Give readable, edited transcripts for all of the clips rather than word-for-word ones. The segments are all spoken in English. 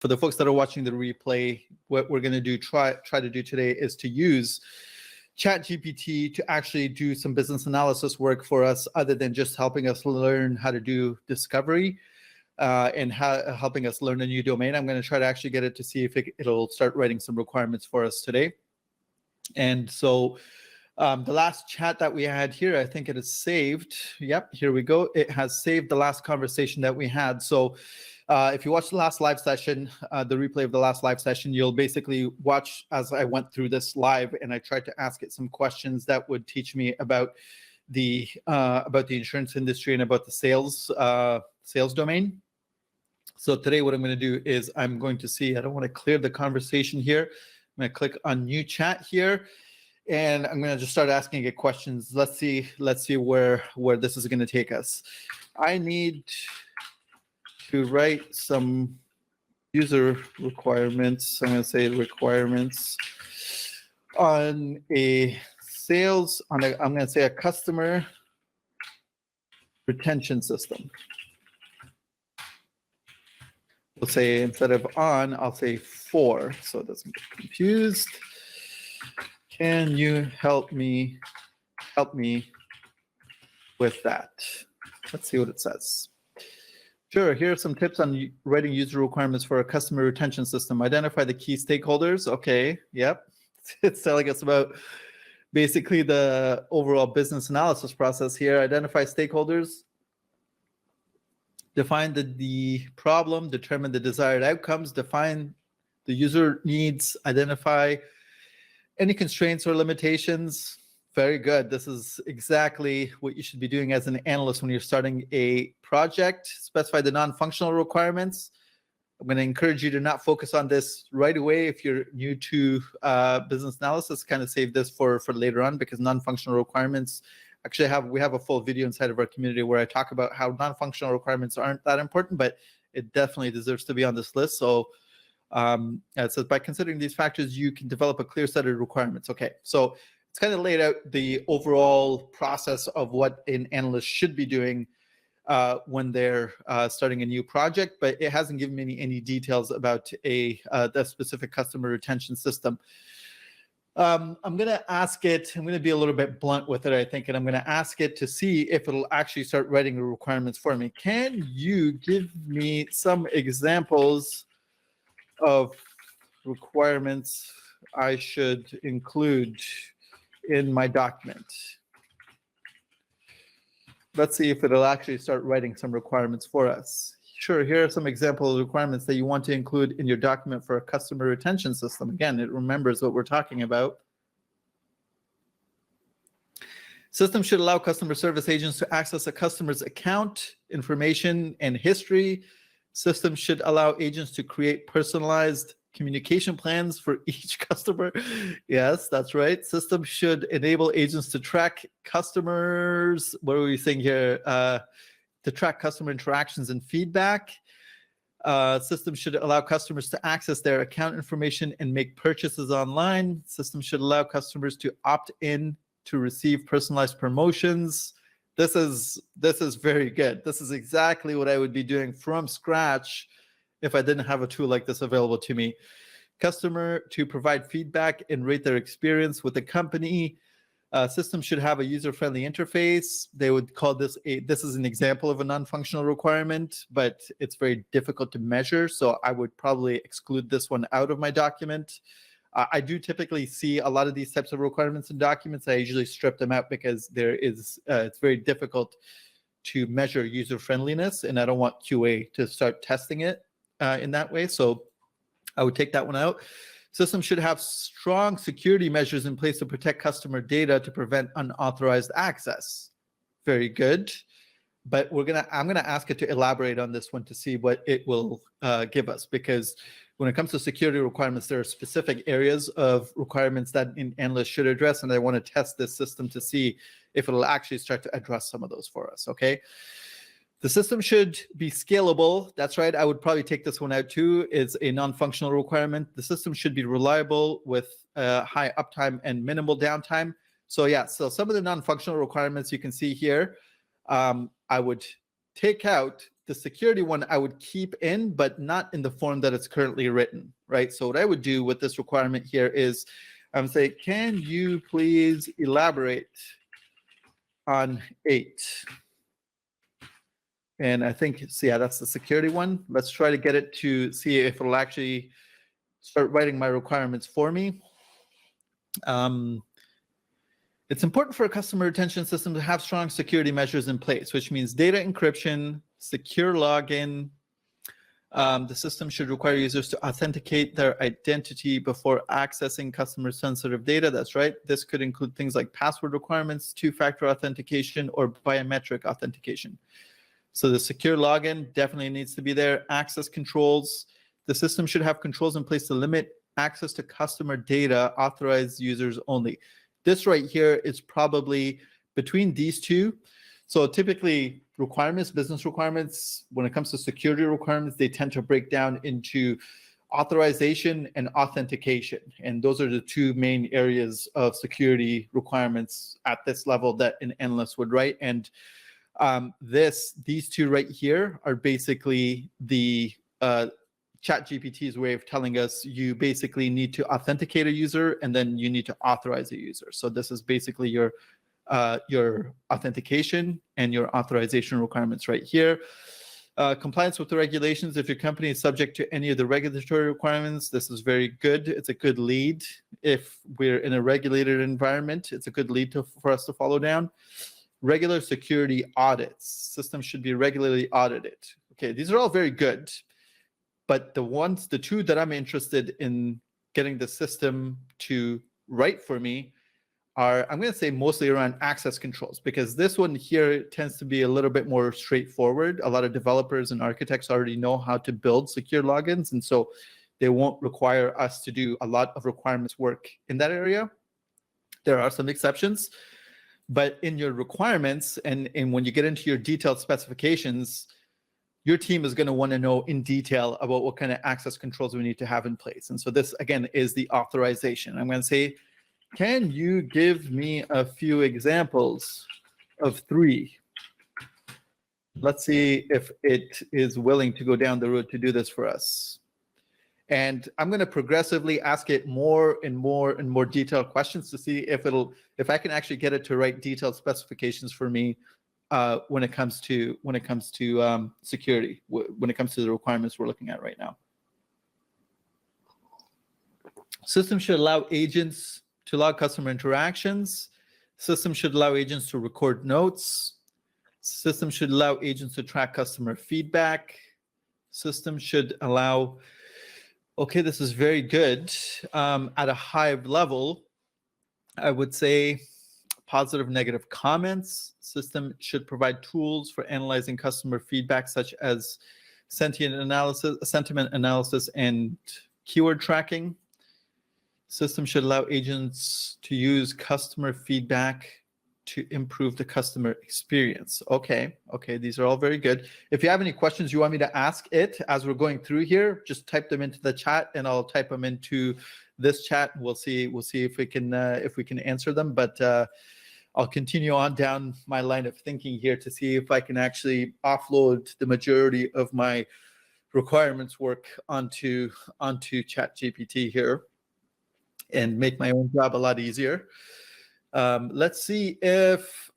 for the folks that are watching the replay, what we're going to do, try to do today is to use ChatGPT to actually do some business analysis work for us, other than just helping us learn how to do discovery and helping us learn a new domain. I'm going to try to actually get it to see if it'll start writing some requirements for us today. And so the last chat that we had here, I think it is saved. Yep, here we go. It has saved the last conversation that we had. So if you watch the last live session, the replay of the last live session, you'll basically watch as I went through this live, and I tried to ask it some questions that would teach me about the insurance industry and about the sales domain. So today what I'm going to do is I'm going to see, I don't want to clear the conversation here. I'm going to click on new chat here, and I'm going to just start asking it questions. Let's see where this is going to take us. I need to write some user requirements. I'm going to say requirements on a sales, I'm going to say a customer retention system. We'll say, instead of on, I'll say for, so it doesn't get confused. Can you help me with that? Let's see what it says. Sure, here are some tips on writing user requirements for a customer retention system. Identify the key stakeholders. Okay, yep. It's telling us about basically the overall business analysis process here. Identify stakeholders. Define the problem, determine the desired outcomes, define the user needs, identify any constraints or limitations. Very good. This is exactly what you should be doing as an analyst when you're starting a project. Specify the non-functional requirements. I'm going to encourage you to not focus on this right away if you're new to business analysis. Kind of save this for later on, because non-functional requirements, actually we have a full video inside of our community where I talk about how non-functional requirements aren't that important, but it definitely deserves to be on this list. So it says, by considering these factors, you can develop a clear set of requirements. Okay, so it's kind of laid out the overall process of what an analyst should be doing when they're starting a new project, but it hasn't given me any details about the specific customer retention system. I'm going to ask it, I'm going to be a little bit blunt with it, I think, and I'm going to ask it to see if it'll actually start writing the requirements for me. Can you give me some examples of requirements I should include in my document? Let's see if it'll actually start writing some requirements for us. Sure, here are some example requirements that you want to include in your document for a customer retention system. Again, it remembers what we're talking about. System should allow customer service agents to access a customer's account, information, and history. System should allow agents to create personalized communication plans for each customer. Yes, that's right. System should enable agents to track customers. What are we saying here? To track customer interactions and feedback. System should allow customers to access their account information and make purchases online. System should allow customers to opt in to receive personalized promotions. This is very good. This is exactly what I would be doing from scratch if I didn't have a tool like this available to me. Customer to provide feedback and rate their experience with the company. System should have a user-friendly interface. They would call this this is an example of a non-functional requirement, but it's very difficult to measure, so I would probably exclude this one out of my document. I do typically see a lot of these types of requirements in documents. I usually strip them out because it's very difficult to measure user-friendliness, and I don't want QA to start testing it in that way, so I would take that one out. System should have strong security measures in place to protect customer data to prevent unauthorized access. Very good. But I'm gonna ask it to elaborate on this one to see what it will give us, because when it comes to security requirements, there are specific areas of requirements that an analyst should address, and I want to test this system to see if it'll actually start to address some of those for us. Okay. The system should be scalable. That's right. I would probably take this one out too. It's a non-functional requirement. The system should be reliable with high uptime and minimal downtime. So yeah, so some of the non-functional requirements you can see here, I would take out the security one I would keep in, but not in the form that it's currently written, right? So what I would do with this requirement here is I would say, can you please elaborate on 8? And I think, so yeah, that's the security one. Let's try to get it to see if it'll actually start writing my requirements for me. It's important for a customer retention system to have strong security measures in place, which means data encryption, secure login. The system should require users to authenticate their identity before accessing customer-sensitive data. That's right. This could include things like password requirements, two-factor authentication, or biometric authentication. So the secure login definitely needs to be there. Access controls. The system should have controls in place to limit access to customer data, authorized users only. This right here is probably between these two. So typically requirements, business requirements, when it comes to security requirements, they tend to break down into authorization and authentication. And those are the two main areas of security requirements at this level that an analyst would write. And these two right here are basically the ChatGPT's way of telling us you basically need to authenticate a user and then you need to authorize a user. So this is basically your authentication and your authorization requirements right here. Compliance with the regulations. If your company is subject to any of the regulatory requirements, this is very good. It's a good lead. If we're in a regulated environment, it's a good lead for us to follow down. Regular security audits. Systems should be regularly audited. Okay, these are all very good. But the two that I'm interested in getting the system to write for me are, I'm going to say, mostly around access controls, because this one here tends to be a little bit more straightforward. A lot of developers and architects already know how to build secure logins, and so they won't require us to do a lot of requirements work in that area. There are some exceptions, but in your requirements and when you get into your detailed specifications, your team is going to want to know in detail about what kind of access controls we need to have in place. And so this, again, is the authorization. I'm going to say, can you give me a few examples of 3? Let's see if it is willing to go down the road to do this for us. And I'm going to progressively ask it more and more and more detailed questions to see if I can actually get it to write detailed specifications for me when it comes to security, when it comes to the requirements we're looking at right now. System should allow agents to log customer interactions. System should allow agents to record notes. System should allow agents to track customer feedback. System should allow, okay, this is very good. At a high level, I would say positive, negative comments. System should provide tools for analyzing customer feedback, such as sentiment analysis, and keyword tracking. System should allow agents to use customer feedback to improve the customer experience. Okay, these are all very good. If you have any questions you want me to ask it as we're going through here, just type them into the chat, and I'll type them into this chat. We'll see if we can answer them. But I'll continue on down my line of thinking here to see if I can actually offload the majority of my requirements work onto ChatGPT here and make my own job a lot easier. Let's see if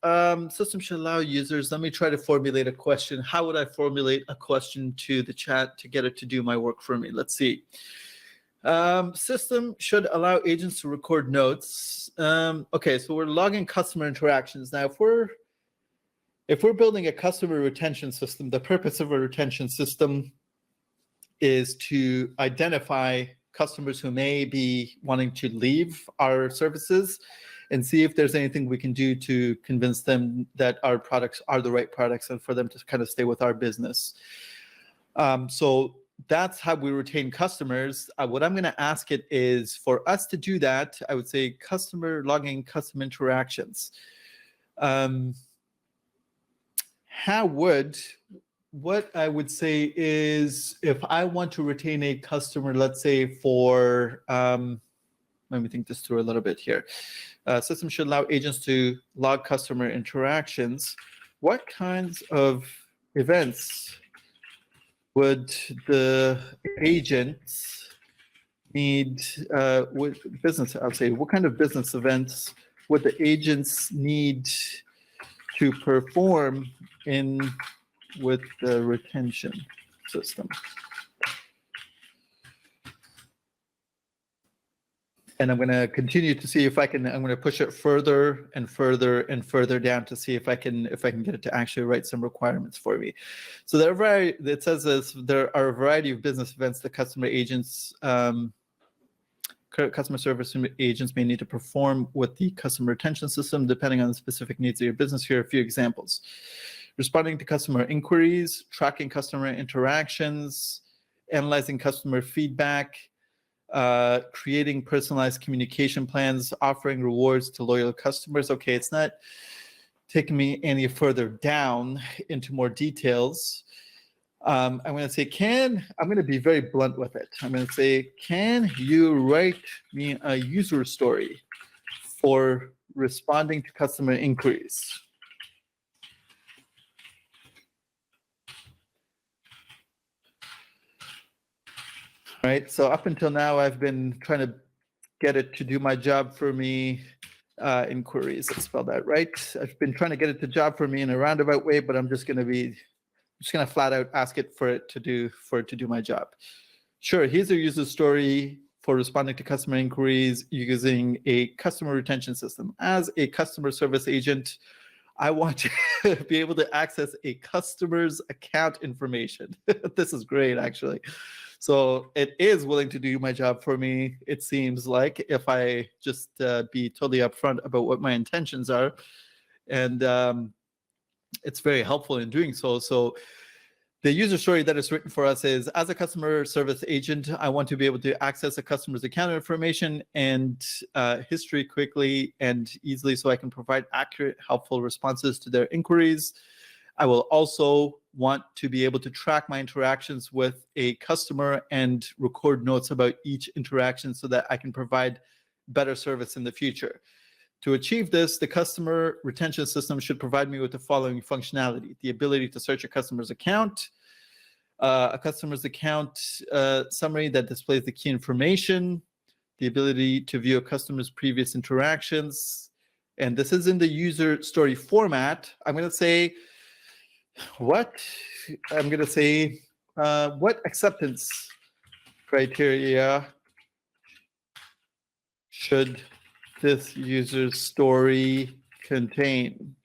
system should allow users. Let me try to formulate a question. How would I formulate a question to the chat to get it to do my work for me? Let's see. System should allow agents to record notes. Okay, so we're logging customer interactions. Now, if we're building a customer retention system, the purpose of a retention system is to identify customers who may be wanting to leave our services and see if there's anything we can do to convince them that our products are the right products and for them to kind of stay with our business. So that's how we retain customers. What I'm going to ask it is, for us to do that, I would say customer logging, customer interactions. What I would say is, if I want to retain a customer, let's say for, let me think this through a little bit here. System should allow agents to log customer interactions. What kinds of events would the agents need, would business, I'll say, what kind of business events would the agents need to perform in with the retention system? And I'm going to continue to see if I can. I'm going to push it further and further and further down to see if I can get it to actually write some requirements for me. So there are it says this, there are a variety of business events that customer agents, customer service agents may need to perform with the customer retention system, depending on the specific needs of your business. Here are a few examples: responding to customer inquiries, tracking customer interactions, analyzing customer feedback, creating personalized communication plans, offering rewards to loyal customers. Okay, it's not taking me any further down into more details. I'm going to say, I'm going to be very blunt with it. I'm going to say, can you write me a user story for responding to customer inquiries? Right. So up until now, I've been trying to get it to do my job for me. Inquiries, let's spell that right. I've been trying to get it to job for me in a roundabout way, but I'm just going to flat out ask it to do my job. Sure. Here's a user story for responding to customer inquiries using a customer retention system. As a customer service agent, I want to be able to access a customer's account information. This is great, actually. So it is willing to do my job for me, it seems like, if I just be totally upfront about what my intentions are. And it's very helpful in doing so. So the user story that is written for us is, as a customer service agent, I want to be able to access a customer's account information and history quickly and easily so I can provide accurate, helpful responses to their inquiries. I will also want to be able to track my interactions with a customer and record notes about each interaction so that I can provide better service in the future. To achieve this, the customer retention system should provide me with the following functionality: the ability to search a customer's account, a customer's account summary that displays the key information, the ability to view a customer's previous interactions. And this is in the user story format. I'm going to say, what acceptance criteria should this user story contain?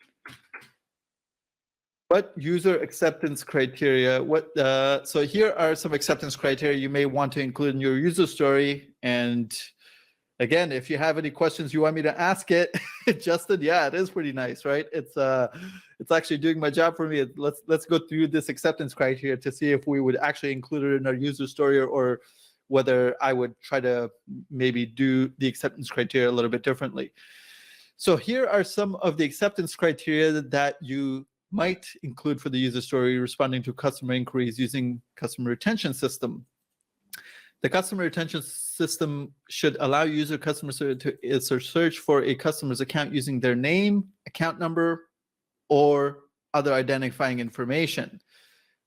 What user acceptance criteria? So here are some acceptance criteria you may want to include in your user story. And again, if you have any questions you want me to ask it, Justin, yeah, it is pretty nice, right? It's actually doing my job for me. Let's go through this acceptance criteria to see if we would actually include it in our user story, or whether I would try to maybe do the acceptance criteria a little bit differently. So here are some of the acceptance criteria that you might include for the user story responding to customer inquiries using customer retention system. The customer retention system should allow customers to search for a customer's account using their name, account number, or other identifying information.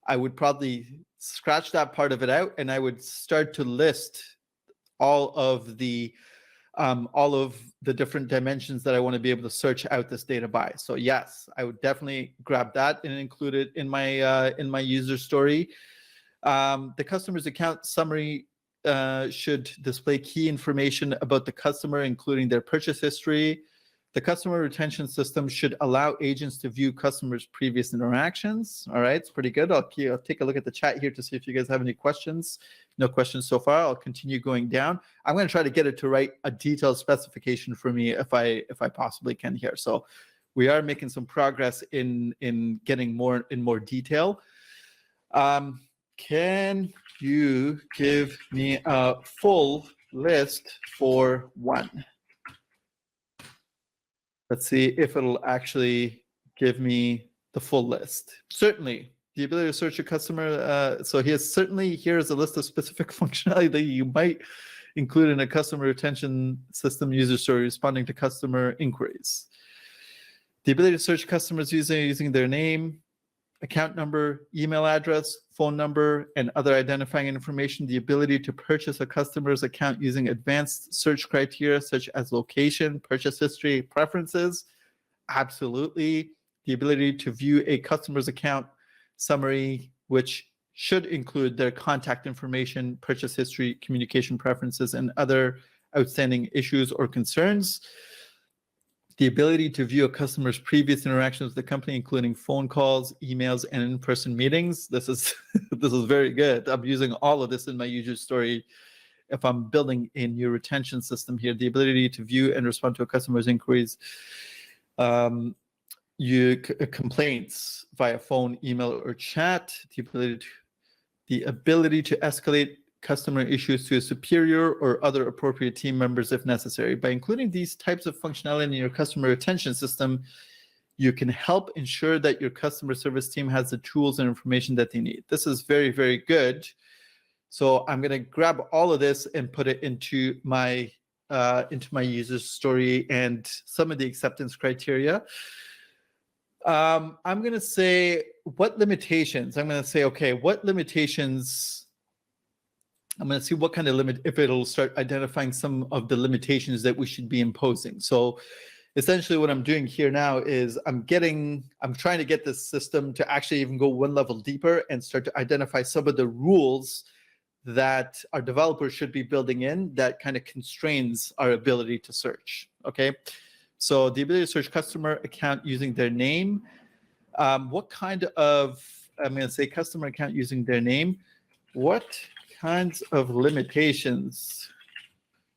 I would probably scratch that part of it out, and I would start to list all of the different dimensions that I want to be able to search out this data by. So yes, I would definitely grab that and include it in my user story. The customer's account summary should display key information about the customer, including their purchase history. The customer retention system should allow agents to view customers' previous interactions. All right, it's pretty good. I'll take a look at the chat here to see if you guys have any questions. No questions so far. I'll continue going down. I'm going to try to get it to write a detailed specification for me if I possibly can here. So we are making some progress in getting more detail. Can you give me a full list for one? Let's see if it'll actually give me the full list. Certainly, the ability to search a customer. So here's a list of specific functionality that you might include in a customer retention system user story responding to customer inquiries. The ability to search customers using their name, account number, email address, phone number, and other identifying information, the ability to purchase a customer's account using advanced search criteria such as location, purchase history, preferences. Absolutely. The ability to view a customer's account summary, which should include their contact information, purchase history, communication preferences, and other outstanding issues or concerns. The ability to view a customer's previous interactions with the company, including phone calls, emails, and in-person meetings. This is this is very good. I'm using all of this in my user story if I'm building a new retention system here. The ability to view and respond to a customer's inquiries, complaints via phone, email, or chat. The ability to escalate customer issues to a superior or other appropriate team members if necessary. By including these types of functionality in your customer retention system, you can help ensure that your customer service team has the tools and information that they need. This is very, very good. So I'm going to grab all of this and put it into my user story and some of the acceptance criteria. I'm going to say what limitations. I'm going to say, okay, what limitations. I'm going to see what kind of limit, if it'll start identifying some of the limitations that we should be imposing. So essentially what I'm doing here now is I'm trying to get this system to actually even go one level deeper and start to identify some of the rules that our developers should be building in that kind of constrains our ability to search. Okay. So the ability to search customer account using their name. What kind of, I'm going to say customer account using their name. What kinds of limitations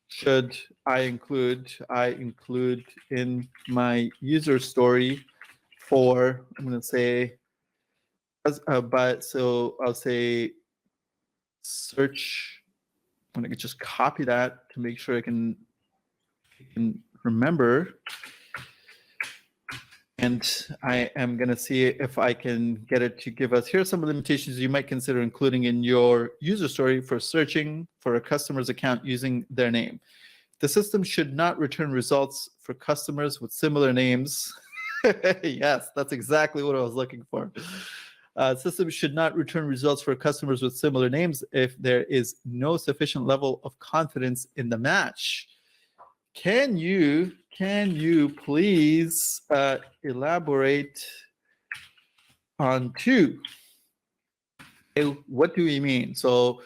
should I include in my user story for, I'm going to say, so I'll say search. I'm going to just copy that to make sure I can remember. And I am going to see if I can get it to give us, here are some of the limitations you might consider including in your user story for searching for a customer's account using their name. The system should not return results for customers with similar names. Yes, that's exactly what I was looking for. System should not return results for customers with similar names if there is no sufficient level of confidence in the match. Can you please elaborate on two? What do we mean? So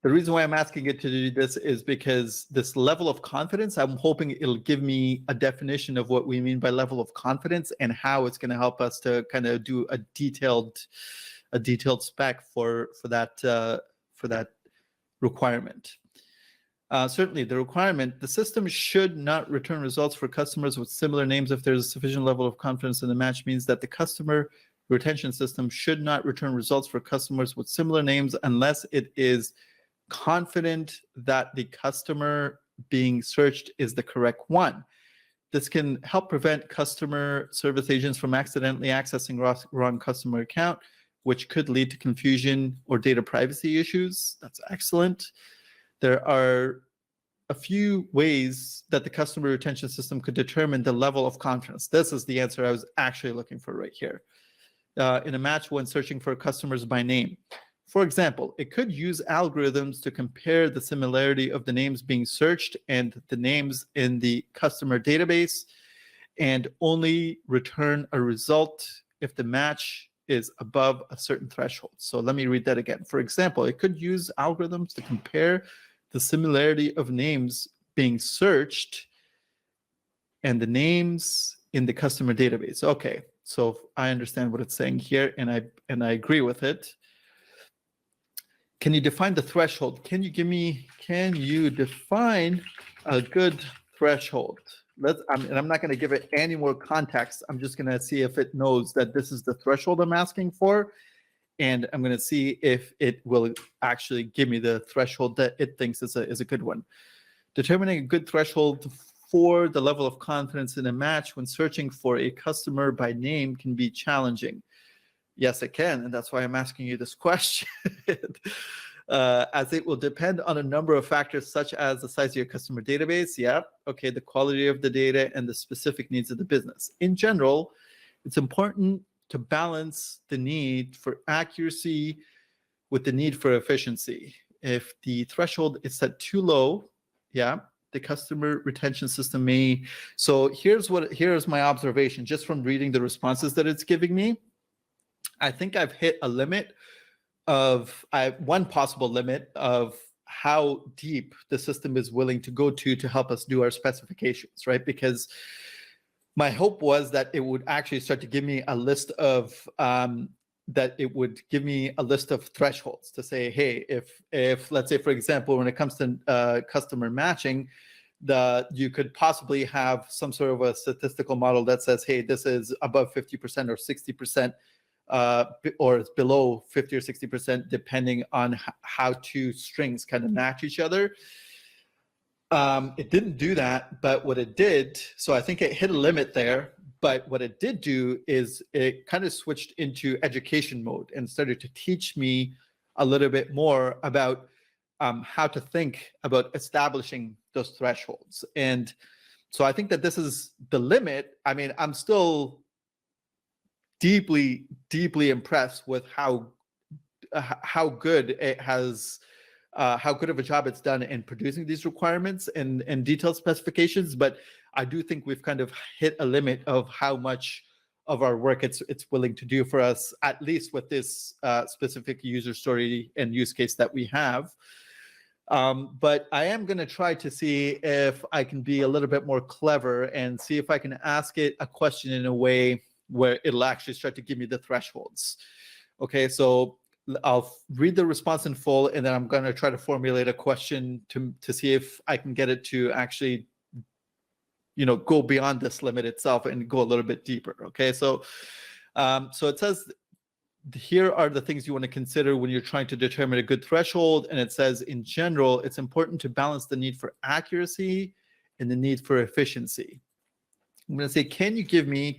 the reason why I'm asking it to do this is because this level of confidence, I'm hoping it'll give me a definition of what we mean by level of confidence and how it's going to help us to kind of do a detailed spec for that requirement. Certainly, the requirement, the system should not return results for customers with similar names if there's a sufficient level of confidence in the match, means that the customer retention system should not return results for customers with similar names unless it is confident that the customer being searched is the correct one. This can help prevent customer service agents from accidentally accessing wrong customer account, which could lead to confusion or data privacy issues. That's excellent. There are a few ways that the customer retention system could determine the level of confidence. This is the answer I was actually looking for right here. In a match when searching for customers by name. For example, it could use algorithms to compare the similarity of the names being searched and the names in the customer database and only return a result if the match is above a certain threshold. So let me read that again. For example, it could use algorithms to compare the similarity of names being searched and the names in the customer database. Okay, so I understand what it's saying here, and I agree with it. Can you define the threshold? Can you define a good threshold? I'm not going to give it any more context. I'm just going to see if it knows that this is the threshold I'm asking for. And I'm going to see if it will actually give me the threshold that it thinks is a good one. Determining a good threshold for the level of confidence in a match when searching for a customer by name can be challenging. Yes, it can, and that's why I'm asking you this question. As it will depend on a number of factors such as the size of your customer database, the quality of the data, and the specific needs of the business. In general, it's important to balance the need for accuracy with the need for efficiency. If the threshold is set too low, yeah, the customer retention system may. So here's my observation just from reading the responses that it's giving me. I think I've hit a limit of one possible limit of how deep the system is willing to go to help us do our specifications, right? Because my hope was that it would actually start to give me a list of thresholds to say, hey, if let's say, for example, when it comes to customer matching, you could possibly have some sort of a statistical model that says, hey, this is above 50% or 60%, or it's below 50 or 60%, depending on how two strings kind of match each other. It didn't do that, but what it did, so I think it hit a limit there, but what it did do is it kind of switched into education mode and started to teach me a little bit more about how to think about establishing those thresholds. And so I think that this is the limit. I mean, I'm still deeply, deeply impressed with how good it has, how good of a job it's done in producing these requirements and detailed specifications. But I do think we've kind of hit a limit of how much of our work it's willing to do for us, at least with this specific user story and use case that we have. But I am going to try to see if I can be a little bit more clever and see if I can ask it a question in a way where it'll actually start to give me the thresholds. Okay, so I'll read the response in full, and then I'm going to try to formulate a question to see if I can get it to actually, go beyond this limit itself and go a little bit deeper. Okay, so it says, here are the things you want to consider when you're trying to determine a good threshold. And it says, in general, it's important to balance the need for accuracy and the need for efficiency. I'm going to say, can you give me,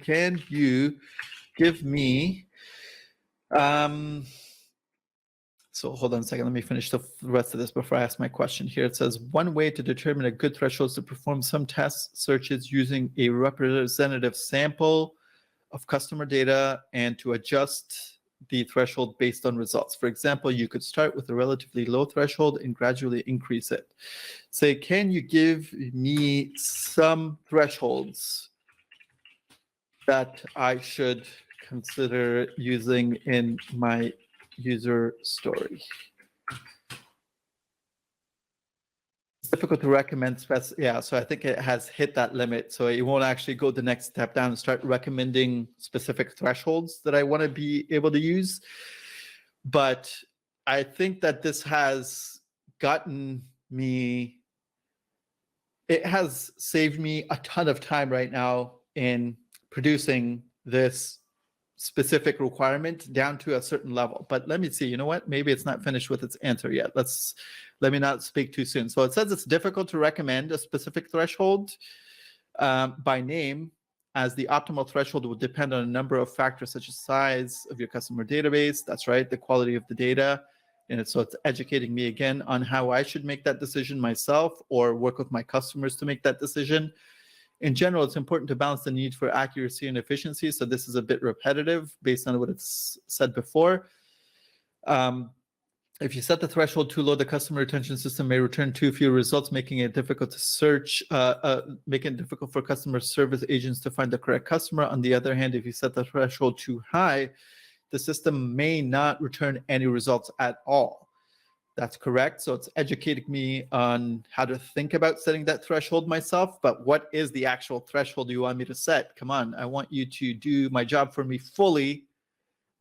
so hold on a second, let me finish the rest of this before I ask my question here. It says, one way to determine a good threshold is to perform some test searches using a representative sample of customer data and to adjust the threshold based on results. For example, you could start with a relatively low threshold and gradually increase it. Say, can you give me some thresholds that I should consider using in my user story? It's difficult to recommend yeah, so I think it has hit that limit. So it won't actually go the next step down and start recommending specific thresholds that I want to be able to use. But I think that this has gotten me, it has saved me a ton of time right now in producing this specific requirement down to a certain level. But let me see, you know what? Maybe it's not finished with its answer yet. Let me not speak too soon. So it says it's difficult to recommend a specific threshold by name, as the optimal threshold would depend on a number of factors such as size of your customer database. That's right, the quality of the data. And so it's educating me again on how I should make that decision myself or work with my customers to make that decision. In general, it's important to balance the need for accuracy and efficiency. So this is a bit repetitive based on what it's said before. If you set the threshold too low, the customer retention system may return too few results, making it difficult to search, making it difficult for customer service agents to find the correct customer. On the other hand, if you set the threshold too high, the system may not return any results at all. That's correct. So it's educating me on how to think about setting that threshold myself. But what is the actual threshold you want me to set? Come on, I want you to do my job for me fully,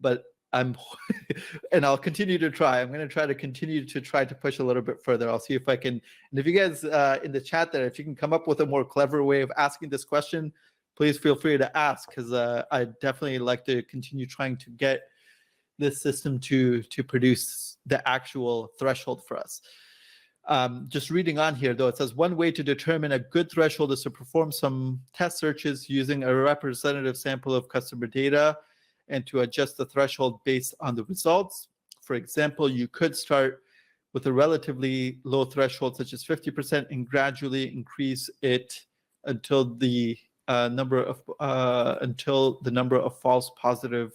but and I'll continue to try. I'm going to continue to push a little bit further. I'll see if I can. And if you guys in the chat there, if you can come up with a more clever way of asking this question, please feel free to ask, because I definitely like to continue trying to get this system to produce the actual threshold for us. Just reading on here, though, it says one way to determine a good threshold is to perform some test searches using a representative sample of customer data and to adjust the threshold based on the results. For example, you could start with a relatively low threshold, such as 50%, and gradually increase it until the number of until the number of false positive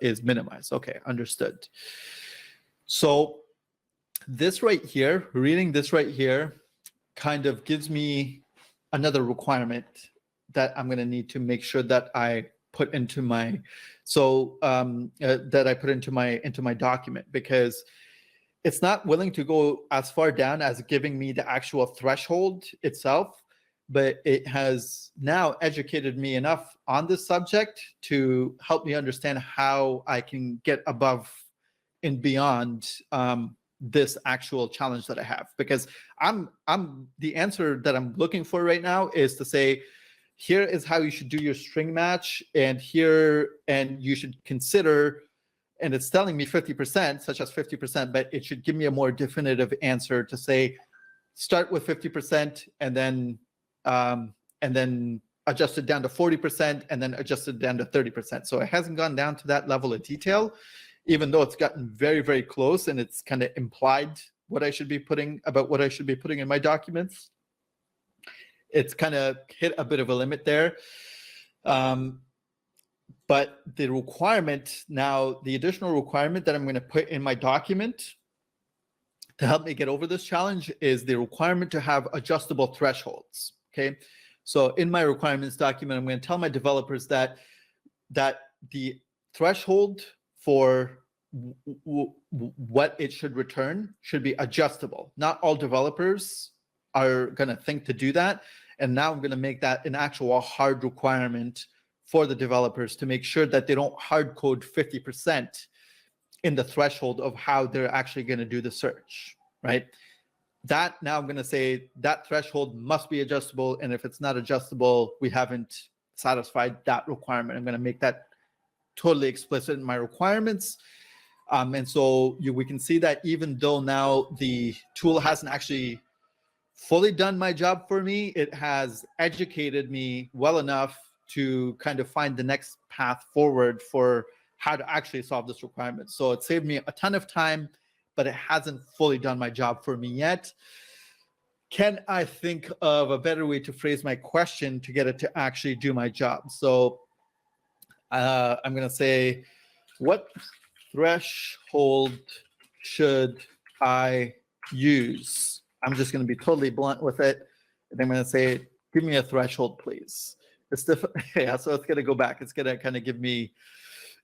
is minimized. Okay, understood. So this right here, reading this right here, kind of gives me another requirement that I'm going to need to make sure that I put into my that I put into my document, because it's not willing to go as far down as giving me the actual threshold itself, but it has now educated me enough on this subject to help me understand how I can get above and beyond this actual challenge that I have. Because I'm the answer that I'm looking for right now is to say, here is how you should do your string match, and you should consider, and it's telling me 50%, such as 50%, but it should give me a more definitive answer to say, start with 50% and then adjust it down to 40% and then adjust it down to 30%. So it hasn't gone down to that level of detail, even though it's gotten very, very close, and it's kind of implied what I should be putting in my documents. It's kind of hit a bit of a limit there. But the requirement now, the additional requirement that I'm going to put in my document to help me get over this challenge is the requirement to have adjustable thresholds. Okay. So in my requirements document, I'm going to tell my developers that the threshold for what it should return should be adjustable. Not all developers are going to think to do that. And now I'm going to make that an actual hard requirement for the developers to make sure that they don't hard code 50% in the threshold of how they're actually going to do the search, right? That now I'm going to say that threshold must be adjustable. And if it's not adjustable, we haven't satisfied that requirement. I'm going to make that totally explicit in my requirements. And so we can see that even though now the tool hasn't actually fully done my job for me, it has educated me well enough to kind of find the next path forward for how to actually solve this requirement. So it saved me a ton of time, but it hasn't fully done my job for me yet. Can I think of a better way to phrase my question to get it to actually do my job? So I'm going to say, what threshold should I use? I'm just going to be totally blunt with it. And I'm going to say, give me a threshold, please. It's different. Yeah, so it's going to go back. It's going to kind of give me,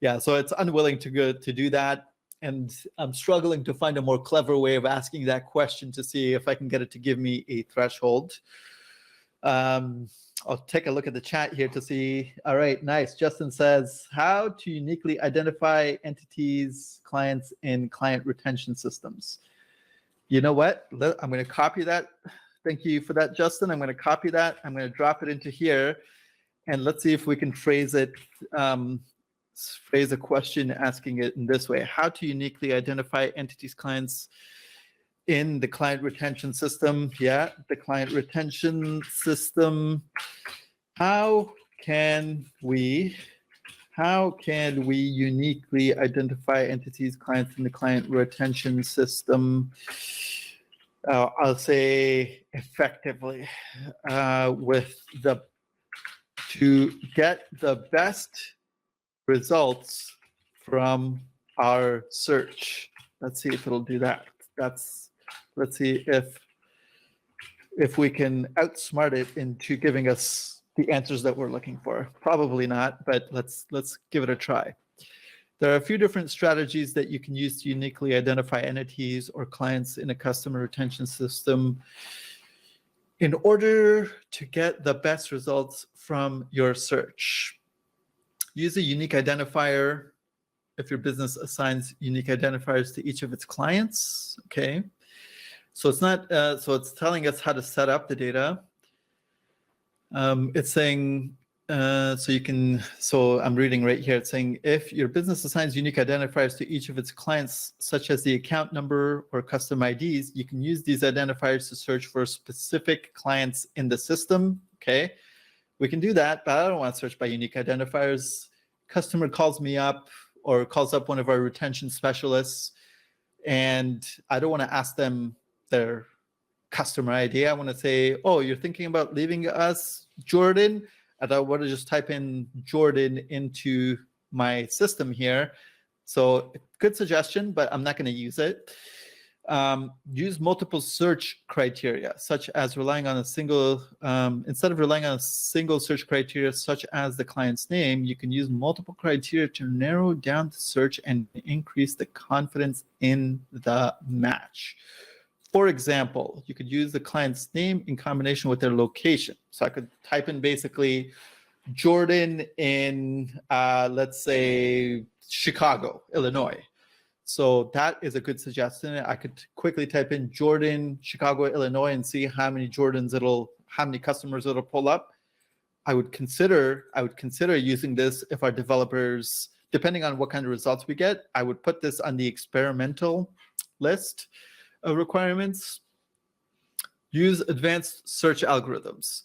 yeah, so it's unwilling to do that. And I'm struggling to find a more clever way of asking that question to see if I can get it to give me a threshold. I'll take a look at the chat here to see. All right, nice. Justin says, how to uniquely identify entities, clients in client retention systems. You know what? I'm going to copy that. Thank you for that, Justin. I'm going to copy that. I'm going to drop it into here. And let's see if we can phrase it, phrase a question asking it in this way. How to uniquely identify entities, clients in the client retention system. Yeah, the client retention system. How can we uniquely identify entities, clients in the client retention system? I'll say effectively to get the best results from our search. Let's see if it'll do that. Let's see if we can outsmart it into giving us the answers that we're looking for. Probably not, but let's give it a try. There are a few different strategies that you can use to uniquely identify entities or clients in a customer retention system in order to get the best results from your search. Use a unique identifier if your business assigns unique identifiers to each of its clients. Okay, so it's not. So it's telling us how to set up the data. It's saying so you can. So I'm reading right here. It's saying if your business assigns unique identifiers to each of its clients, such as the account number or custom IDs, you can use these identifiers to search for specific clients in the system. Okay, we can do that, but I don't want to search by unique identifiers. Customer calls me up or calls up one of our retention specialists, and I don't want to ask them their customer ID. I want to say, oh, you're thinking about leaving us, Jordan. And I want to just type in Jordan into my system here. So good suggestion, but I'm not going to use it. Use multiple search criteria, such as relying on a single, instead of relying on a single search criteria, such as the client's name, you can use multiple criteria to narrow down the search and increase the confidence in the match. For example, you could use the client's name in combination with their location. So I could type in basically Jordan in, let's say, Chicago, Illinois. So that is a good suggestion. I could quickly type in Jordan, Chicago, Illinois, and see how many how many customers it'll pull up. I would consider using this if our developers, depending on what kind of results we get, I would put this on the experimental list of requirements. Use advanced search algorithms.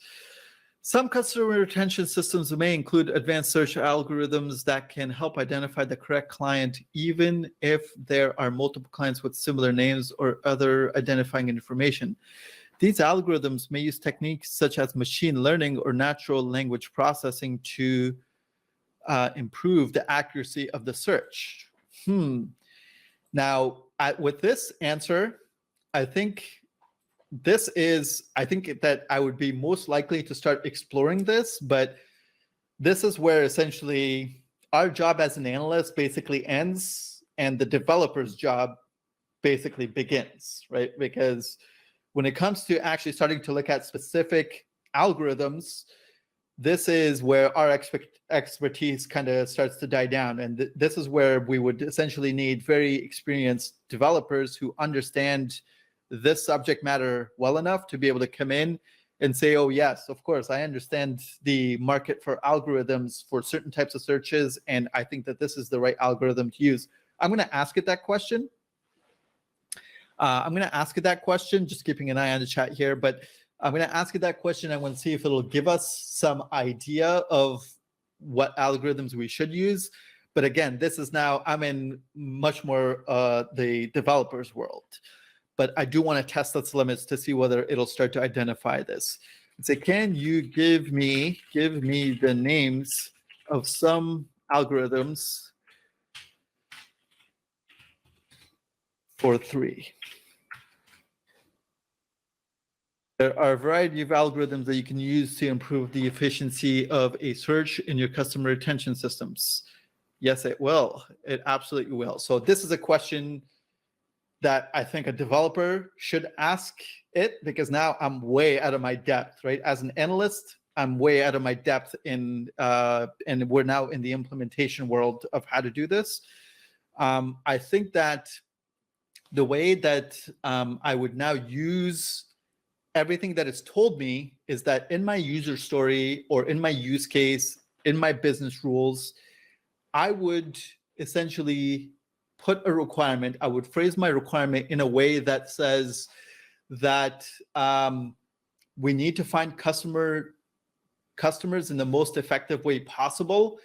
Some customer retention systems may include advanced search algorithms that can help identify the correct client, even if there are multiple clients with similar names or other identifying information. These algorithms may use techniques such as machine learning or natural language processing to improve the accuracy of the search. Now, with this answer, I think that I would be most likely to start exploring this, but this is where essentially our job as an analyst basically ends and the developer's job basically begins, right? Because when it comes to actually starting to look at specific algorithms, this is where our expertise kind of starts to die down. And this is where we would essentially need very experienced developers who understand this subject matter well enough to be able to come in and say, oh, yes, of course, I understand the market for algorithms for certain types of searches, and I think that this is the right algorithm to use. I'm going to ask it that question. Just keeping an eye on the chat here, but I'm going to ask it that question. I want to see if it'll give us some idea of what algorithms we should use. But again, this is now, I'm in much more the developer's world. But I do want to test its limits to see whether it'll start to identify this. Say, can you give me the names of some algorithms for 3? There are a variety of algorithms that you can use to improve the efficiency of a search in your customer retention systems. Yes, it will. It absolutely will. So this is a question that I think a developer should ask it, because now I'm way out of my depth, right? As an analyst, I'm way out of my depth and we're now in the implementation world of how to do this. I think that the way that I would now use everything that it's told me is that in my user story or in my use case, in my business rules, I would essentially put a requirement. I would phrase my requirement in a way that says that we need to find customers in the most effective way possible.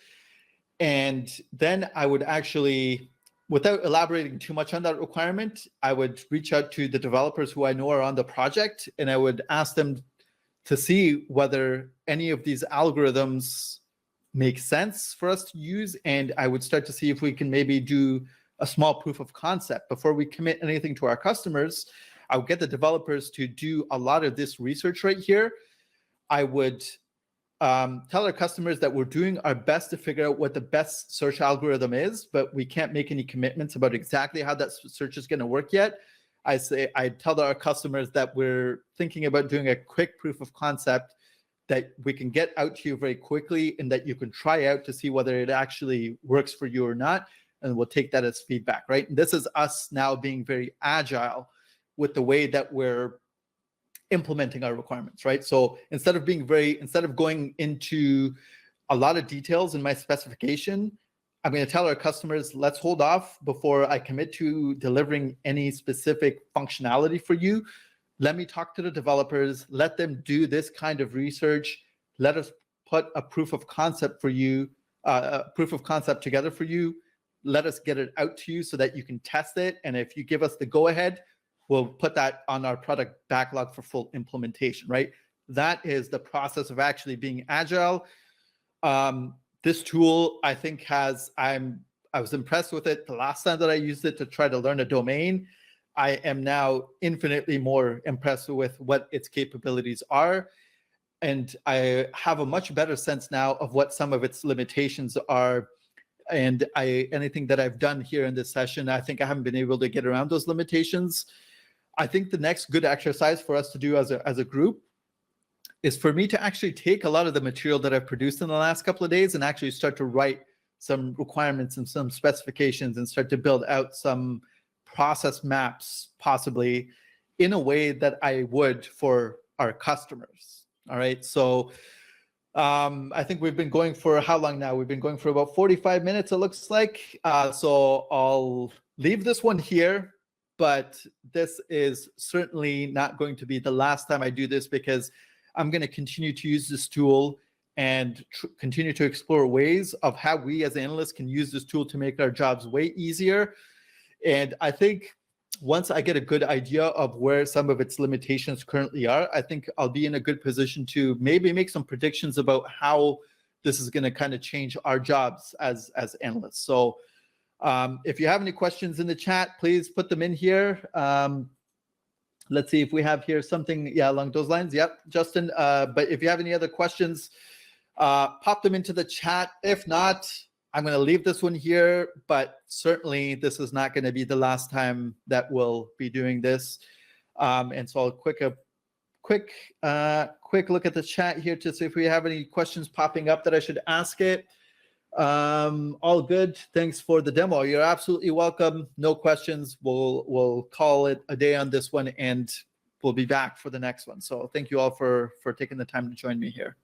And then I would actually, without elaborating too much on that requirement, I would reach out to the developers who I know are on the project, and I would ask them to see whether any of these algorithms make sense for us to use. And I would start to see if we can maybe do a small proof of concept before we commit anything to our customers. I would get the developers to do a lot of this research right here. I would tell our customers that we're doing our best to figure out what the best search algorithm is, but we can't make any commitments about exactly how that search is going to work yet. I tell our customers that we're thinking about doing a quick proof of concept that we can get out to you very quickly and that you can try out to see whether it actually works for you or not. And we'll take that as feedback, right? And this is us now being very agile with the way that we're implementing our requirements, right? So instead of going into a lot of details in my specification, I'm going to tell our customers, let's hold off before I commit to delivering any specific functionality for you. Let me talk to the developers, let them do this kind of research. Let us put a proof of concept for you, together for you. Let us get it out to you so that you can test it. And if you give us the go ahead, we'll put that on our product backlog for full implementation, right? That is the process of actually being agile. This tool, I think, I was impressed with it the last time that I used it to try to learn a domain. I am now infinitely more impressed with what its capabilities are. And I have a much better sense now of what some of its limitations are. And anything that I've done here in this session, I think I haven't been able to get around those limitations. I think the next good exercise for us to do as a group is for me to actually take a lot of the material that I've produced in the last couple of days and actually start to write some requirements and some specifications and start to build out some process maps, possibly in a way that I would for our customers. All right. So I think we've been going for how long now? We've been going for about 45 minutes, it looks like. So I'll leave this one here, but this is certainly not going to be the last time I do this, because I'm going to continue to use this tool and continue to explore ways of how we as analysts can use this tool to make our jobs way easier. And I think once I get a good idea of where some of its limitations currently are, I think I'll be in a good position to maybe make some predictions about how this is going to kind of change our jobs as analysts. So if you have any questions in the chat, please put them in here. Let's see if we have here something, along those lines. Yep, Justin. But if you have any other questions, pop them into the chat. If not, I'm going to leave this one here, but certainly this is not going to be the last time that we'll be doing this. And so I'll quick look at the chat here to see if we have any questions popping up that I should ask it. All good. Thanks for the demo. You're absolutely welcome. No questions. We'll call it a day on this one, and we'll be back for the next one. So thank you all for taking the time to join me here.